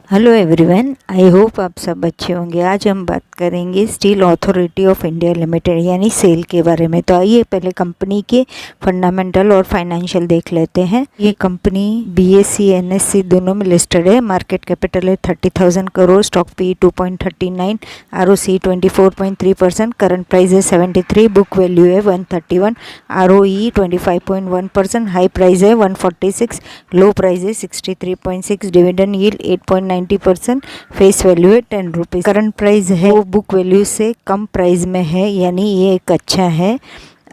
Hello everyone, I hope आप सब अच्छे होंगे। आज हम बात करेंगे steel authority of India limited यानी सेल के बारे में। तो आइए पहले कंपनी के फंडामेंटल और फाइनेंशियल देख लेते हैं। ये कंपनी BSE NSE दोनों में लिस्टेड है। मार्केट कैपिटल है 30,000 crore, stock P 2.39, ROC 24.3%, current price है 73, बुक वैल्यू है 131, ROE 25.1%, हाई प्राइस है 146, लो प्राइस है 63.6, डिविडेंड यील्ड 8.90%, फेस वैल्यू है 10 रुपीज़। करंट प्राइस है वो बुक वैल्यू से कम प्राइस में है, यानी ये एक अच्छा है।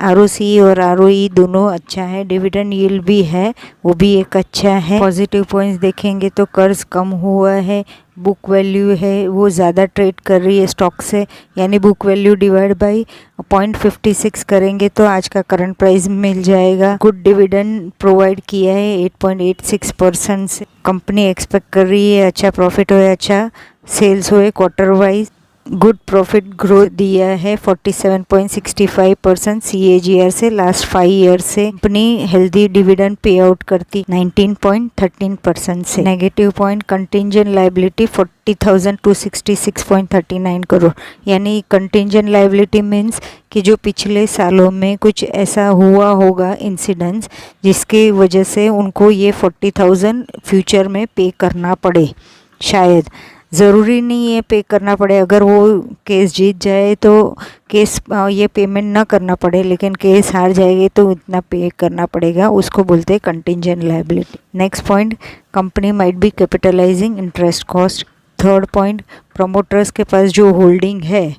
ROC और ROE दोनों अच्छा है। डिविडेंड यील्ड भी है, वो भी एक अच्छा है। पॉजिटिव पॉइंट्स देखेंगे तो कर्ज कम हुआ है, बुक वैल्यू है वो ज़्यादा ट्रेड कर रही है स्टॉक से, यानी बुक वैल्यू डिवाइड बाई 0.56 करेंगे तो आज का करंट प्राइस मिल जाएगा। गुड डिविडेंड प्रोवाइड किया है 8.86% से। कंपनी एक्सपेक्ट कर रही है अच्छा प्रॉफिट हो, अच्छा सेल्स हो quarter wise. Good profit growth दिया है 47.65% CAGR से लास्ट 5 ईयर से। कंपनी हेल्दी डिविडेंड पे आउट करती 19.13% से। Negative point contingent liability 40,000 to 66.39 crore, यानी कंटिंजेंट लायबिलिटी मीन्स कि जो पिछले सालों में कुछ ऐसा हुआ होगा इंसिडेंट्स जिसके वजह से उनको ये 40,000 फ्यूचर में पे करना पड़े। शायद ज़रूरी नहीं है पे करना पड़े, अगर वो केस जीत जाए तो केस ये पेमेंट ना करना पड़े, लेकिन केस हार जाएगी तो इतना पे करना पड़ेगा, उसको बोलते हैं contingent liability. Next point, company might be capitalising interest cost. Third point, promoters के पास जो होल्डिंग है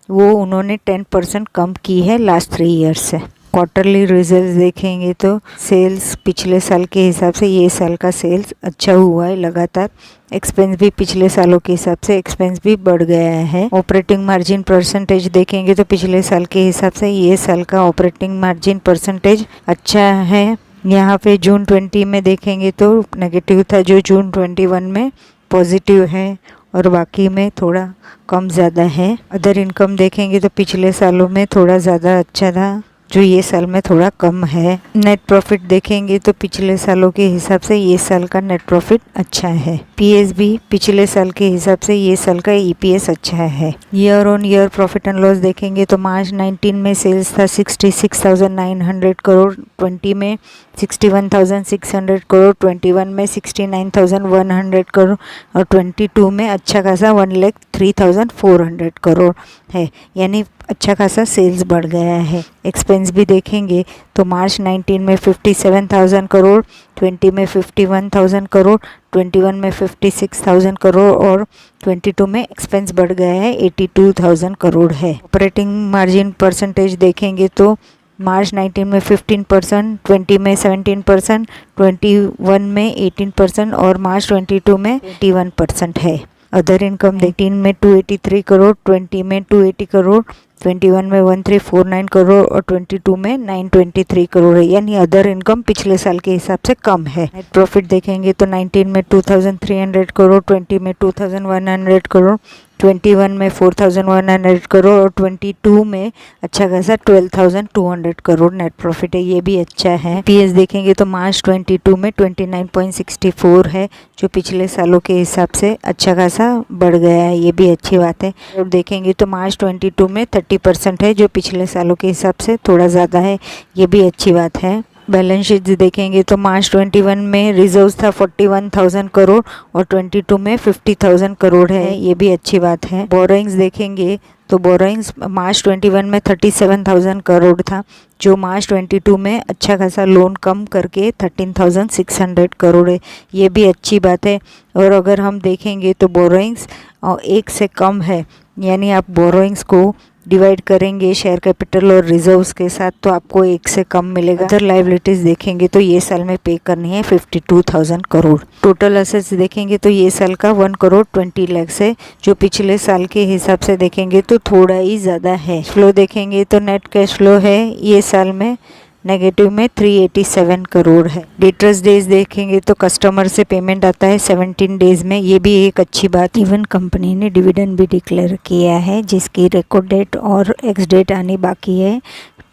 वो उन्होंने 10% कम की है लास्ट 3 ईयर्स से। क्वार्टरली रिजल्ट्स देखेंगे तो सेल्स पिछले साल के हिसाब से ये साल का सेल्स अच्छा हुआ है लगातार। एक्सपेंस भी पिछले सालों के हिसाब से एक्सपेंस भी बढ़ गया है। ऑपरेटिंग मार्जिन परसेंटेज देखेंगे तो पिछले साल के हिसाब से ये साल का ऑपरेटिंग मार्जिन परसेंटेज अच्छा है। यहाँ पे जून 20 में देखेंगे तो नेगेटिव था, जो जून 21 में पॉजिटिव है, और बाकी में थोड़ा कम ज़्यादा है। अदर इनकम देखेंगे तो पिछले सालों में थोड़ा ज़्यादा अच्छा था, जो ये साल में थोड़ा कम है। नेट प्रॉफिट देखेंगे तो पिछले सालों के हिसाब से ये साल का नेट प्रॉफिट अच्छा है। PS भी पिछले साल के हिसाब से ये साल का EPS अच्छा है। Year on year profit and loss देखेंगे तो मार्च 19 में सेल्स था 66,900 करोड़, 20 में 61,600 करोड़, 21 में 69,100 करोड़ और 22 में अच्छा खासा 1,03,400 करोड़ है, यानी अच्छा खासा सेल्स बढ़ गया है। एक्सपेंस भी देखेंगे तो मार्च 19 में 57,000 करोड़, 20 में 51,000 करोड़, 21 में 56,000 करोड़ और 22 में एक्सपेंस बढ़ गया है 82,000 करोड़ है। ऑपरेटिंग मार्जिन परसेंटेज देखेंगे तो मार्च 19 में 15%, 20 में 17%, 21 में 18% और मार्च 22 में 21% है। अदर इनकम 18 में 283 करोड़, 20 में 280 करोड़, 21 में 1349 करोड़ और 22 में 923 करोड़ है, यानी अदर इनकम पिछले साल के हिसाब से कम है। नेट प्रॉफिट देखेंगे तो 19 में 2300 करोड़, 20 में 2100 करोड़, 21 में 4100 करोड़ और 22 में अच्छा खासा 12,200 करोड़ नेट प्रॉफिट है, ये भी अच्छा है। PS देखेंगे तो मार्च 22 में 29.64 है, जो पिछले सालों के हिसाब से अच्छा खासा बढ़ गया है, ये भी अच्छी बात है। और देखेंगे तो मार्च 22 में 30% है, जो पिछले सालों के हिसाब से थोड़ा ज़्यादा है, ये भी अच्छी बात है। बैलेंस शीट देखेंगे तो मार्च 21 में रिजर्व्स था 41,000 करोड़ और 22 में 50,000 करोड़ है, ये भी अच्छी बात है। बोरोइंग्स देखेंगे तो बोरोइंग्स मार्च 21 में 37,000 करोड़ था, जो मार्च 22 में अच्छा खासा लोन कम करके 13,600 करोड़ है, ये भी अच्छी बात है। और अगर हम देखेंगे तो बोरोइंग्स 1 से कम है, यानी आप बोरोइंग्स को डिवाइड करेंगे शेयर कैपिटल और रिजर्व्स के साथ तो आपको 1 से कम मिलेगा। अदर लायबिलिटीज देखेंगे तो ये साल में पे करनी है 52,000 करोड़। टोटल असेट्स देखेंगे तो ये साल का 1 करोड़ 20 लाख है, जो पिछले साल के हिसाब से देखेंगे तो थोड़ा ही ज़्यादा है। फ्लो देखेंगे तो नेट कैश फ्लो है ये साल में नेगेटिव में 387 करोड़ है। डेटर्स डेज देखेंगे तो कस्टमर से पेमेंट आता है 17 डेज में, ये भी एक अच्छी बात। इवन कंपनी ने डिविडेंड भी डिक्लेयर किया है, जिसकी रिकॉर्ड डेट और एक्स डेट आनी बाकी है।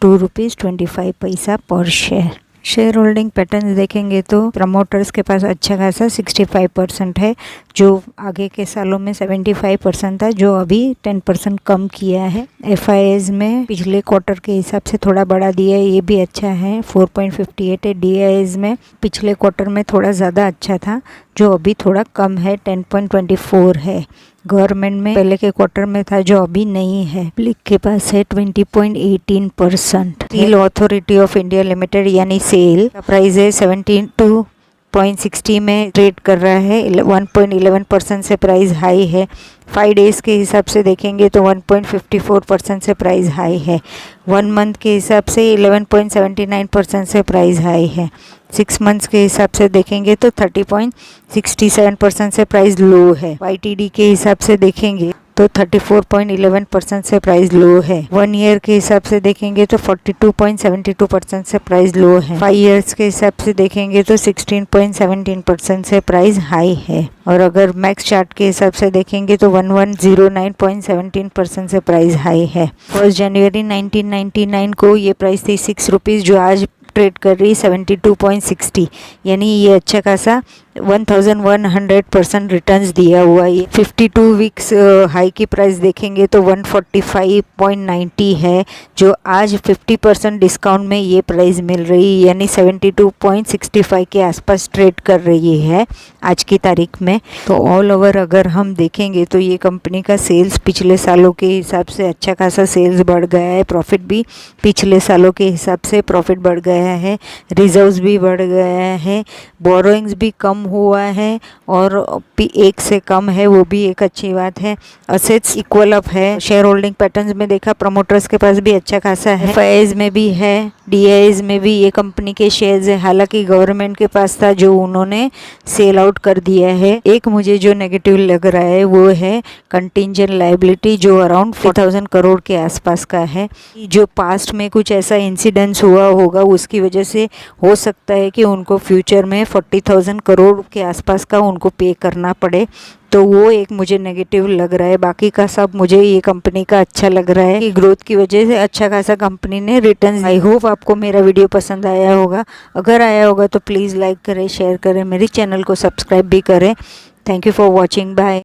2.25 रुपीज़ पर शेयर। शेयर होल्डिंग पैटर्न देखेंगे तो प्रमोटर्स के पास अच्छा खासा 65% है, जो आगे के सालों में 75% था, जो अभी 10% कम किया है। FIIs में पिछले क्वार्टर के हिसाब से थोड़ा बढ़ा दिया है, ये भी अच्छा है। 4.58 है। DIIs में पिछले क्वार्टर में थोड़ा ज़्यादा अच्छा था, जो अभी थोड़ा कम है, 10.24 है। गवर्नमेंट में पहले के क्वार्टर में था, जो अभी नहीं है। पब्लिक के पास है 20.18%। Steel authority of India limited यानी सेल का प्राइस है 72.60 में ट्रेड कर रहा है। 1.11% से प्राइस हाई है। 5 डेज के हिसाब से देखेंगे तो 1.54% से प्राइस हाई है। 1 मंथ के हिसाब से 11.79% से प्राइस हाई है। 6 मंथ्स के हिसाब से देखेंगे तो 30.67% से प्राइस लो है। YTD के हिसाब से देखेंगे तो 34.11% से प्राइस लो है। 1 ईयर के हिसाब से देखेंगे तो 42.72% से प्राइस लो है। 5 ईयर्स के हिसाब से देखेंगे तो 16.17% से प्राइस हाई है। और अगर मैक्स चार्ट के हिसाब से देखेंगे तो 1109.17% से प्राइस हाई है। 1 जनवरी 1999 को ये प्राइस थी 6 रुपीज़, जो आज ट्रेड कर रही 72.60, यानी ये अच्छा खासा 1100% रिटर्न्स दिया हुआ है। 52 वीक्स हाई की प्राइस देखेंगे तो 145.90 है, जो आज 50% डिस्काउंट में ये प्राइस मिल रही है, यानी 72.65 के आसपास ट्रेड कर रही है आज की तारीख में। तो ऑल ओवर अगर हम देखेंगे तो ये कंपनी का सेल्स पिछले सालों के हिसाब से अच्छा खासा सेल्स बढ़ गया है। प्रॉफिट भी पिछले सालों के हिसाब से प्रॉफिट बढ़ गया है। रिजर्व्स भी बढ़ गया है। बोरोइंग्स भी कम हुआ है और 1 से कम है, वो भी एक अच्छी बात है। असेट्स इक्वल अप है। शेयर होल्डिंग पैटर्न्स में देखा प्रमोटर्स के पास भी अच्छा खासा है। FIIs में भी है। DIIs में भी ये कंपनी के शेयर्स है। हालांकि गवर्नमेंट के पास था, जो उन्होंने सेल आउट कर दिया है। एक मुझे जो नेगेटिव लग रहा है वो है कंटिंजेंट लायबिलिटी, जो अराउंड 4000 करोड़ के आसपास का है। जो पास्ट में कुछ ऐसा इंसिडेंस हुआ होगा, उसकी वजह से हो सकता है कि उनको फ्यूचर में 40,000 करोड़ के आसपास का उनको पे करना पड़े, तो वो एक मुझे नेगेटिव लग रहा है। बाकी का सब मुझे ये कंपनी का अच्छा लग रहा है कि ग्रोथ की वजह से अच्छा खासा कंपनी ने रिटर्न। आई होप आपको मेरा वीडियो पसंद आया होगा। अगर आया होगा तो प्लीज़ लाइक करें, शेयर करें, मेरे चैनल को सब्सक्राइब भी करें। Thank you for watching. Bye.